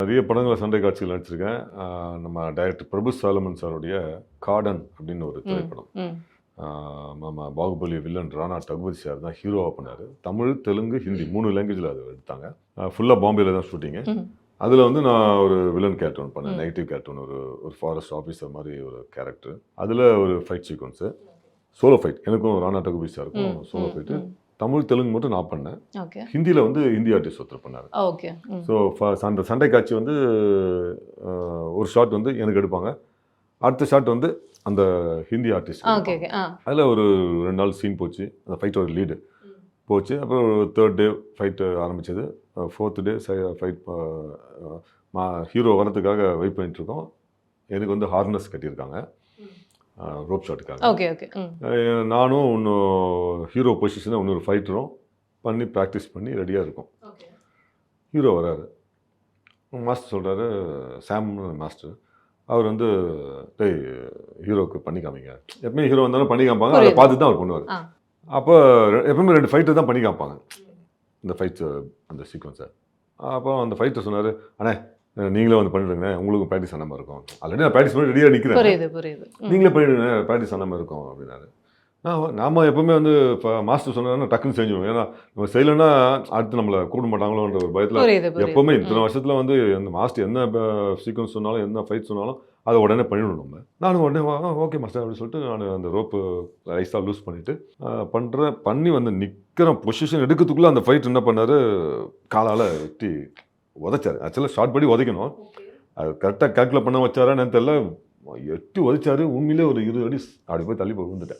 நிறைய படங்கள சண்டை காட்சிகள் நடிச்சிருக்கேன். நம்ம டைரக்டர் பிரபு சாலமன் சாருடைய கார்டன் அப்படின்னு ஒரு திரைப்படம். ம். நம்ம பாகுபலி வில்லன் ராணா டகுபதி சார் தான் ஹீரோவாக பண்ணார். தமிழ், தெலுங்கு, ஹிந்தி 3 லாங்குவேஜில் அதை எடுத்தாங்க. ஃபுல்லாக பாம்பேல தான் ஷூட்டிங்கு. அதில் வந்து நான் ஒரு வில்லன் கேரக்டர் ஒன்று பண்ணேன். நெகட்டிவ் கேரக்டர் ஒன்று, ஒரு ஃபாரஸ்ட் ஆஃபீஸர் மாதிரி ஒரு கேரக்டர். அதில் ஒரு ஃபைட் சீக்வன்ஸு, சோலோ ஃபைட். எனக்கும் ராணா டகுபதி சாருக்கும் சோலோ ஃபைட்டு. தமிழ், தெலுங்கு மட்டும் நான் பண்ணேன். ஹிந்தியில் வந்து ஹிந்தி ஆர்டிஸ்ட் ஒருத்தர் பண்ணார். ஸோ அந்த சண்டை காட்சி வந்து ஒரு ஷாட் வந்து எனக்கு எடுப்பாங்க, அடுத்த ஷாட் வந்து அந்த ஹிந்தி ஆர்டிஸ்ட். அதில் ஒரு 2 நாள் சீன் போச்சு. அந்த ஃபைட்டோட லீடு போச்சு. அப்புறம் 3rd டே ஃபைட்டு ஆரம்பித்தது. 4th டே ஃபைட் ஹீரோ வரதுக்காக வெயிட் பண்ணிட்டுருக்கோம். எனக்கு வந்து ஹார்னஸ் கட்டியிருக்காங்க ரோப் ஷாட்டுக்காக. நானும் இன்னும் ஹீரோ பொசிஷனை இன்னொரு ஃபைட்டரும் பண்ணி ப்ராக்டிஸ் பண்ணி ரெடியாக இருக்கோம். ஹீரோ வராரு. மாஸ்டர் சொல்கிறாரு, சாம் மாஸ்டர். அவர் வந்து டேய் ஹீரோவுக்கு பண்ணி காமிங்க. எப்பவுமே ஹீரோ வந்தாலும் பண்ணி காமிப்பாங்க, அதை பார்த்து தான் அவர் பண்ணுவார். அப்போ எப்பவுமே 2 ஃபைட்டு தான் பண்ணி காமிப்பாங்க இந்த ஃபைட்ஸு, அந்த சீக்வன்ஸை. அப்போ அந்த ஃபைட்டர் சொன்னார், அண்ணே நீங்களே வந்து பண்ணிடுங்க, உங்களுக்கும் ப்ராக்டிஸ் ஆன மாதிரி இருக்கும். ஆல்ரெடி நான் ப்ராக்டிஸ் பண்ணி ரெடியாக நிற்கிறேன், நீங்களே பண்ணிவிடுங்க, ப்ராக்டிஸ் ஆன மாதிரி இருக்கும் அப்படின்னாரு. நாம் எப்பவுமே வந்து இப்போ மாஸ்டர் சொன்னாங்கன்னா டக்குன்னு செஞ்சுருவோம். ஏன்னா நம்ம செய்யலைன்னா அடுத்து நம்மளை கூப்பிட மாட்டாங்களோன்ற ஒரு பயத்தில் எப்போவுமே இத்தனை வருஷத்தில் வந்து அந்த மாஸ்டர் என்ன சீக்வன்ஸ் சொன்னாலும், என்ன ஃபைட் சொன்னாலும் அதை உடனே பண்ணிவிடணும் நம்ம. நானும் உடனே ஓகே மாஸ்டர் அப்படின்னு சொல்லிட்டு நான் அந்த ரோப்பு ரைஸாக லூஸ் பண்ணிவிட்டு பண்ணி வந்து நிற்கிற பொசிஷன் எடுக்கிறதுக்குள்ளே அந்த ஃபைட் என்ன பண்ணார், காலால் வெட்டி உதைச்சார். ஆக்சுவலாக ஷார்ட் படி உதைக்கணும், அது கரெக்டாக கால்குலேட் பண்ண வச்சாரான்னு தெரியல, எட்டி உதைச்சாரு. உண்மையிலே ஒரு 20 அடி அப்படி போய் தள்ளி போய் விழுந்துட்டேன்.